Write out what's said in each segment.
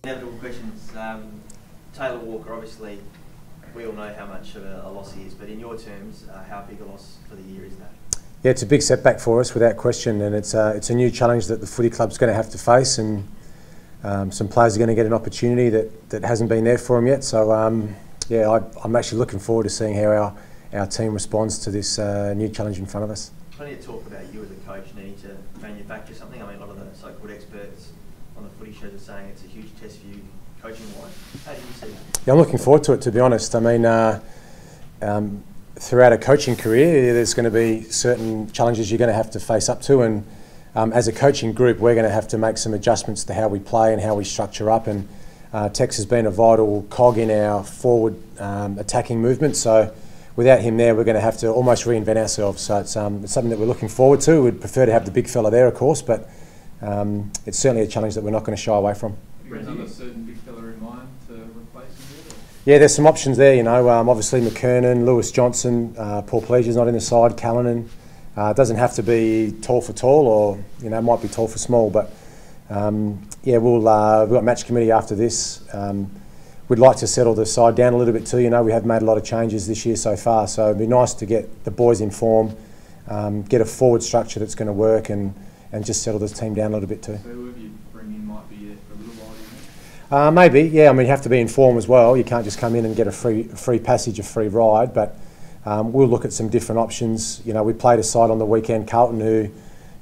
Inevitable questions. Taylor Walker, obviously, we all know how much of a loss he is, but in your terms, how big a loss for the year is that? Yeah, it's a big setback for us without question, and it's a new challenge that the footy club's going to have to face, and some players are going to get an opportunity that hasn't been there for them yet. So yeah, I'm actually looking forward to seeing how our team responds to this new challenge in front of us. Plenty of talk about you as a coach needing to manufacture something. I mean, a lot of the so-called experts on the footy shows are saying it's a huge test for you coaching-wise. How do you see that? Yeah, I'm looking forward to it, to be honest. I mean, throughout a coaching career, there's going to be certain challenges you're going to have to face up to, and as a coaching group, we're going to have to make some adjustments to how we play and how we structure up. And Tex has been a vital cog in our forward attacking movement. So without him there, we're going to have to almost reinvent ourselves. So it's something that we're looking forward to. We'd prefer to have the big fella there, of course, but it's certainly a challenge that we're not going to shy away from. Have you got another certain big fella in mind to replace him? Yeah, there's some options there, you know. Obviously McKernan, Lewis Johnson, Paul Pleasure's not in the side, Callanan. It doesn't have to be tall for tall, or might be tall for small. But yeah, we've got match committee after this. We'd like to settle the side down a little bit too. We have made a lot of changes this year so far, so it'd be nice to get the boys in form, get a forward structure that's going to work, and just settle this team down a little bit too. So whoever you bring in might be there for a little while, maybe, yeah. I mean, you have to be in form as well. You can't just come in and get a free passage, a free ride. But we'll look at some different options. We played a side on the weekend, Carlton, who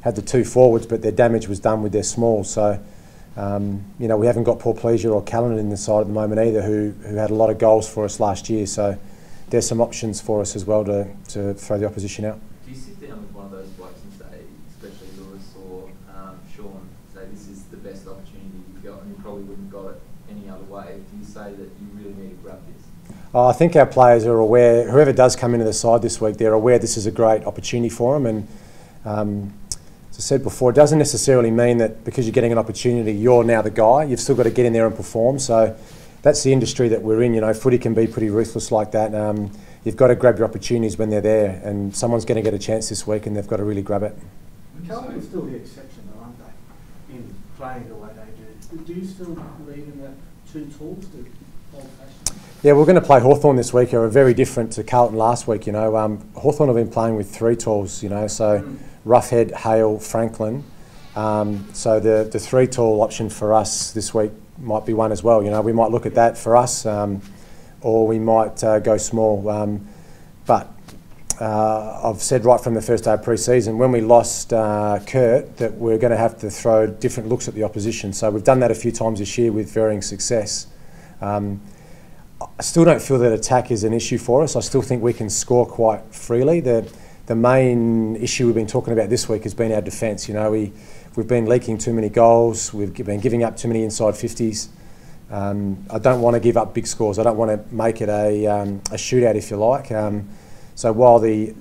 had the two forwards, but their damage was done with their small. So we haven't got Paul Pleasure or Callanan in the side at the moment either, who had a lot of goals for us last year. So there's some options for us as well to throw the opposition out. Do you sit down with one of those blokes and say, especially Lewis or Sean, say this is the best opportunity you've got and you probably wouldn't have got it any other way? Do you say that you really need to grab this? I think our players are aware, whoever does come into the side this week, they're aware this is a great opportunity for them. And as I said before, it doesn't necessarily mean that because you're getting an opportunity, you're now the guy. You've still got to get in there and perform. So that's the industry that we're in. Footy can be pretty ruthless like that. You've got to grab your opportunities when they're there, and someone's going to get a chance this week, and they've got to really grab it. Carlton are still the exception, though, aren't they, in playing the way they do? Do you still believe in the two tools to old-fashioned? Yeah, we're going to play Hawthorn this week, who are very different to Carlton last week. Hawthorn have been playing with three tools. So Roughhead, Hale, Franklin. So the three tool option for us this week might be one as well. We might look at that for us, or we might go small. But I've said right from the first day of pre-season, when we lost Kurt, that we're going to have to throw different looks at the opposition. So we've done that a few times this year with varying success. I still don't feel that attack is an issue for us. I still think we can score quite freely. The main issue we've been talking about this week has been our defence. We've been leaking too many goals. We've been giving up too many inside 50s. I don't want to give up big scores. I don't want to make it a shootout, if you like. So while the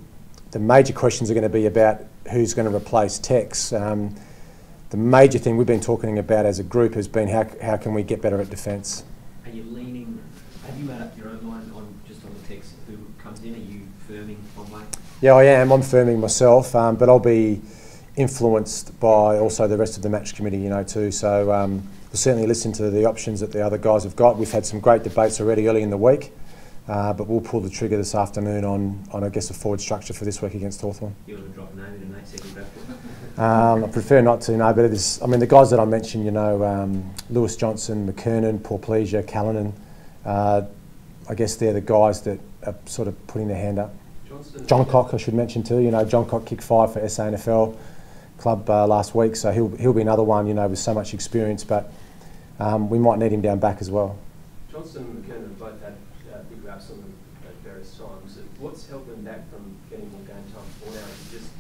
major questions are going to be about who's going to replace Tex, the major thing we've been talking about as a group has been how can we get better at defence. Are you leaning? Have you made up your own mind on the Tex who comes in? Are you firming one way? Yeah, I am. I'm firming myself, but I'll be influenced by also the rest of the match committee, too. So we'll certainly listen to the options that the other guys have got. We've had some great debates already early in the week, but we'll pull the trigger this afternoon on I guess, a forward structure for this week against Hawthorn. You want to drop a name in a second draft? I prefer not to, no, but it is. I mean, the guys that I mentioned, Lewis Johnson, McKernan, Paul Pleasure, Callanan, I guess they're the guys that are sort of putting their hand up. John Cock, I should mention too. John Cock kicked 5 for SANFL club last week, so he'll be another one, with so much experience, but we might need him down back as well. Johnson and McKernan have both had big raps on them at various times. What's held them back from getting more game time for now? Is it just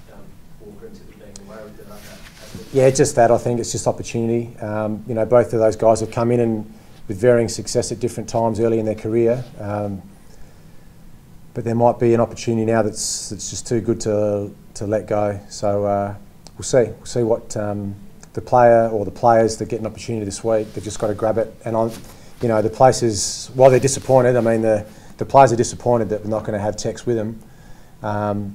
Walker and Tippett being away with it? Yeah, just that. I think it's just opportunity. Both of those guys have come in and with varying success at different times early in their career. But there might be an opportunity now that's just too good to let go. So we'll see. We'll see what the player or the players that get an opportunity this week. They've just got to grab it. And the places, while they're disappointed, I mean the players are disappointed that we're not going to have Tex with them.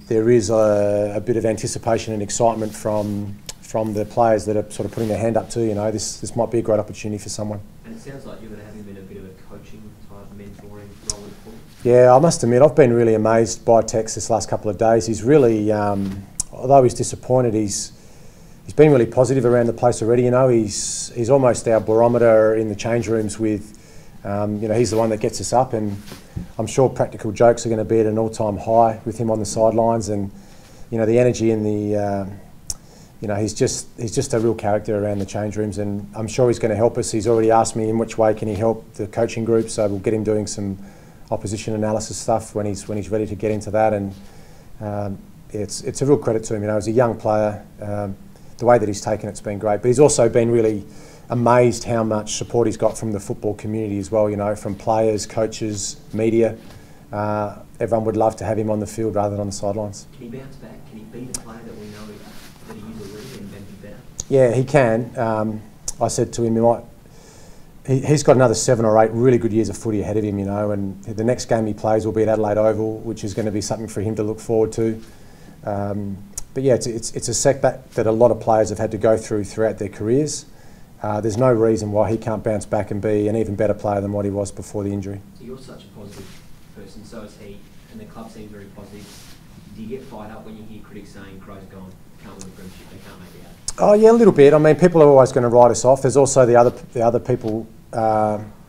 There is a bit of anticipation and excitement from the players that are sort of putting their hand up too. This might be a great opportunity for someone. And it sounds like you're going to have him in a bit of a coaching type mentoring role in football. Yeah, I must admit, I've been really amazed by Tex this last couple of days. He's really, although he's disappointed, he's been really positive around the place already. You know, he's almost our barometer in the change rooms with, you know, he's the one that gets us up, and I'm sure practical jokes are going to be at an all-time high with him on the sidelines, and you know, the energy in the, you know, he's just a real character around the change rooms, and I'm sure he's going to help us. He's already asked me in which way can he help the coaching group, so we'll get him doing some opposition analysis stuff when he's ready to get into that, and it's a real credit to him. You know, as a young player, the way that he's taken it's been great, but he's also been really amazed how much support he's got from the football community as well, you know, from players, coaches, media. Everyone would love to have him on the field rather than on the sidelines. Can he bounce back? Can he be the player that we know that he is already and be better? Yeah, he can. I said to him, he's got another 7 or 8 really good years of footy ahead of him, you know, and the next game he plays will be at Adelaide Oval, which is going to be something for him to look forward to. But yeah, it's a setback that a lot of players have had to go through throughout their careers. There's no reason why he can't bounce back and be an even better player than what he was before the injury. So you're such a positive person, so is he, and the club seems very positive. Do you get fired up when you hear critics saying Crow's gone, can't win the premiership, they can't make it out? Oh yeah, a little bit. I mean, people are always going to write us off. There's also the other people,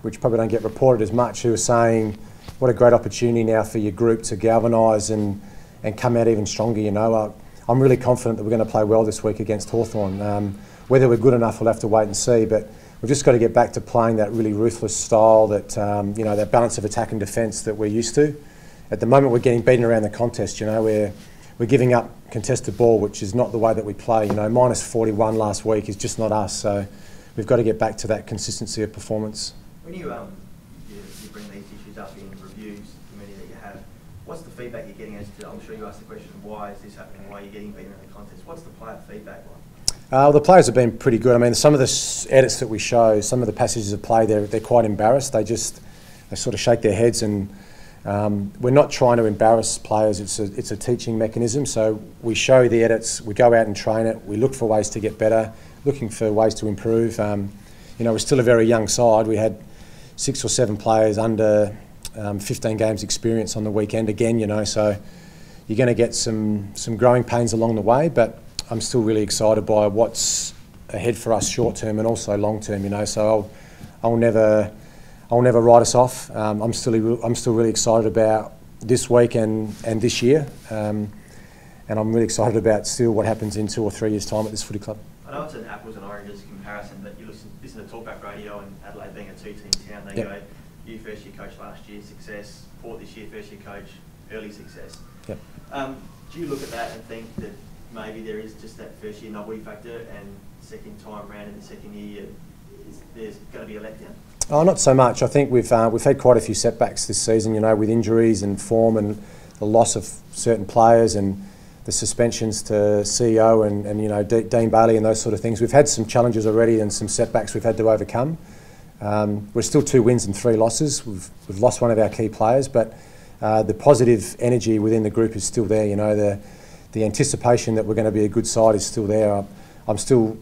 which probably don't get reported as much, who are saying, what a great opportunity now for your group to galvanise and come out even stronger, you know. I'm really confident that we're going to play well this week against Hawthorn. Whether we're good enough, we'll have to wait and see, but we've just got to get back to playing that really ruthless style, that you know, that balance of attack and defence that we're used to. At the moment, we're getting beaten around the contest. You know, we're giving up contested ball, which is not the way that we play. You know, minus 41 last week is just not us. So we've got to get back to that consistency of performance. When you bring these issues up in reviews, the many that you have, what's the feedback you're getting as to? I'm sure you asked the question, why is this happening? Why are you getting beaten in the contest? What's the player feedback like? The players have been pretty good. I mean, some of the edits that we show, some of the passages of play, they're quite embarrassed. They sort of shake their heads, and we're not trying to embarrass players. It's a teaching mechanism. So we show the edits, we go out and train it, we look for ways to get better, looking for ways to improve. You know, we're still a very young side. We had 6 or 7 players under 15 games experience on the weekend again, you know, so you're going to get some growing pains along the way, but I'm still really excited by what's ahead for us short term and also long term, you know. So I'll never write us off. I'm still really excited about this week and this year, and I'm really excited about still what happens in 2 or 3 years' time at this footy club. I know it's an apples and oranges comparison, but you listen to Talkback Radio and Adelaide being a 2-team town, they go, you first year coach last year, success. Port this year, first year coach, early success. Yep. Do you look at that and think that maybe there is just that first year novelty factor, and second time round in the second year there's going to be a letdown? Oh, not so much. I think we've had quite a few setbacks this season, you know, with injuries and form and the loss of certain players and the suspensions to CEO and you know, Dean Bailey and those sort of things. We've had some challenges already and some setbacks we've had to overcome. We're still 2 wins and 3 losses. We've lost one of our key players, but the positive energy within the group is still there. You know, the anticipation that we're going to be a good side is still there. I'm still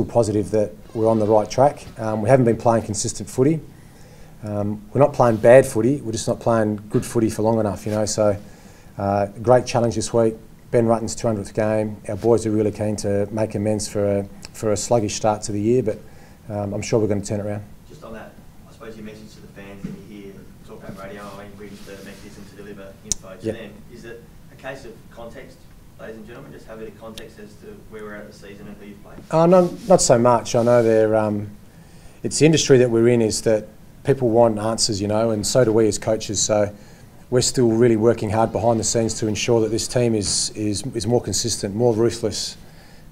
positive that we're on the right track. We haven't been playing consistent footy. We're not playing bad footy. We're just not playing good footy for long enough. You know, so great challenge this week. Ben Rutten's 200th game. Our boys are really keen to make amends for a sluggish start to the year, but I'm sure we're going to turn it around. Just on that, I suppose your message to the fans that you hear talk about radio, I mean, we use the mechanism to deliver info to them. Is it a case of context, ladies and gentlemen? Just have a bit of context as to where we're at the season and who you've played? Not so much. I know it's the industry that we're in, is that people want answers, you know, and so do we as coaches. So we're still really working hard behind the scenes to ensure that this team is more consistent, more ruthless.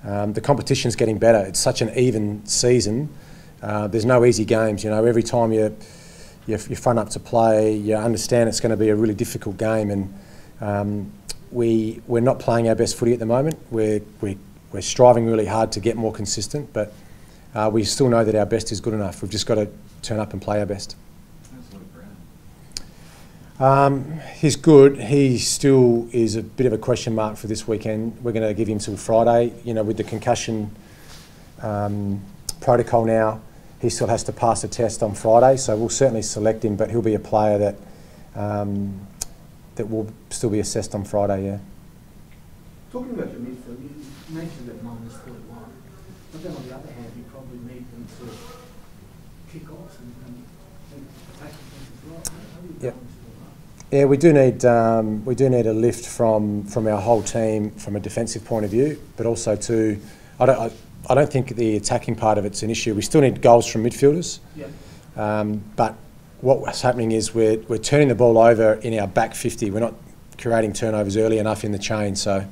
The competition's getting better. It's such an even season. There's no easy games. You know, every time you front up to play, you understand it's going to be a really difficult game, and we're not playing our best footy at the moment. We're striving really hard to get more consistent, but we still know that our best is good enough. We've just got to turn up and play our best. He's good. He still is a bit of a question mark for this weekend. We're going to give him till Friday. You know, with the concussion protocol now, he still has to pass a test on Friday, so we'll certainly select him, but he'll be a player that that will still be assessed on Friday, yeah. Talking about your midfield, you mentioned that -41, but then on the other hand, you probably need them to kick off and attack things as well. How do you Yep. balance all that? Yeah, we do need a lift from our whole team from a defensive point of view, but also to I don't think the attacking part of it's an issue. We still need goals from midfielders, but what's happening is we're turning the ball over in our back 50. We're not creating turnovers early enough in the chain. So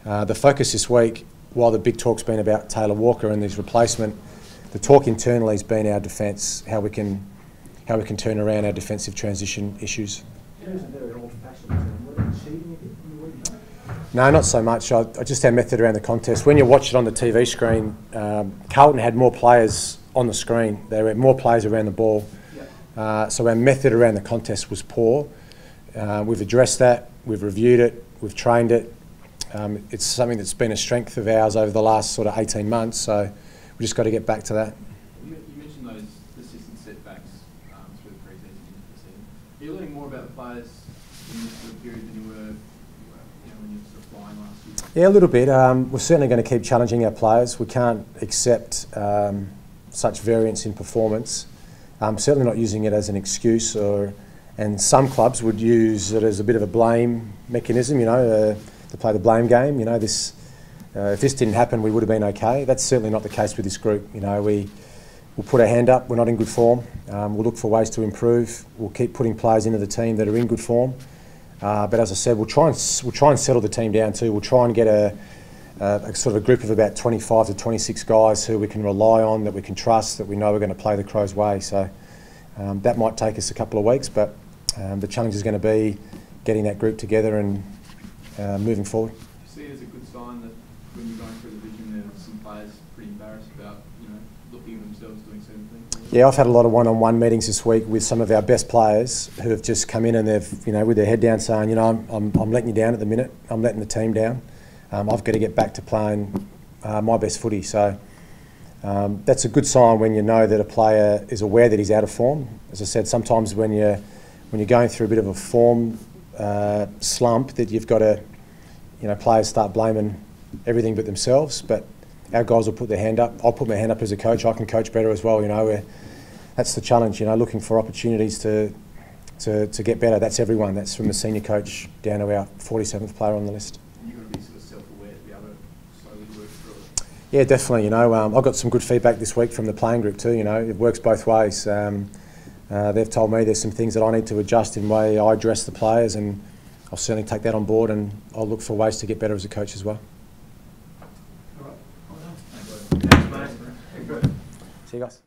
the focus this week, while the big talk's been about Taylor Walker and his replacement, the talk internally has been our defence, how we can turn around our defensive transition issues. There is a very old-fashioned term. What are you cheating a bit on the weekend? No, not so much. Just our method around the contest. When you watch it on the TV screen, Carlton had more players on the screen. There were more players around the ball. So our method around the contest was poor. We've addressed that. We've reviewed it. We've trained it. It's something that's been a strength of ours over the last sort of 18 months. So we just got to get back to that. You mentioned those persistent setbacks through the pre-season into the season. Are you learning more about the players in this sort of period than you were when you were sort of flying last year? Yeah, a little bit. We're certainly going to keep challenging our players. We can't accept such variance in performance. Certainly not using it as an excuse, and some clubs would use it as a bit of a blame mechanism, to play the blame game. If this didn't happen, we would have been okay. That's certainly not the case with this group. We'll put our hand up. We're not in good form. We'll look for ways to improve. We'll keep putting players into the team that are in good form. But as I said, we'll try and settle the team down too. We'll try and get a sort of a group of about 25 to 26 guys who we can rely on, that we can trust, that we know are going to play the Crows' way. So that might take us a couple of weeks, but the challenge is going to be getting that group together and moving forward. Do you see it as a good sign that when you're going through the vision, there are some players pretty embarrassed about looking at themselves doing certain things? Yeah, I've had a lot of one-on-one meetings this week with some of our best players who have just come in and they've, with their head down, saying, I'm letting you down at the minute. I'm letting the team down. I've got to get back to playing my best footy. So that's a good sign when you know that a player is aware that he's out of form. As I said, sometimes when you're going through a bit of a form slump, that you've got to, players start blaming everything but themselves. But our guys will put their hand up. I'll put my hand up as a coach. I can coach better as well. That's the challenge. Looking for opportunities to get better. That's everyone. That's from the senior coach down to our 47th player on the list. You've got to be sort of self-aware to be able to slowly work through it. Yeah, definitely. I've got some good feedback this week from the playing group too. It works both ways. They've told me there's some things that I need to adjust in the way I address the players, and I'll certainly take that on board, and I'll look for ways to get better as a coach as well. All right. Thanks, mate. See you guys.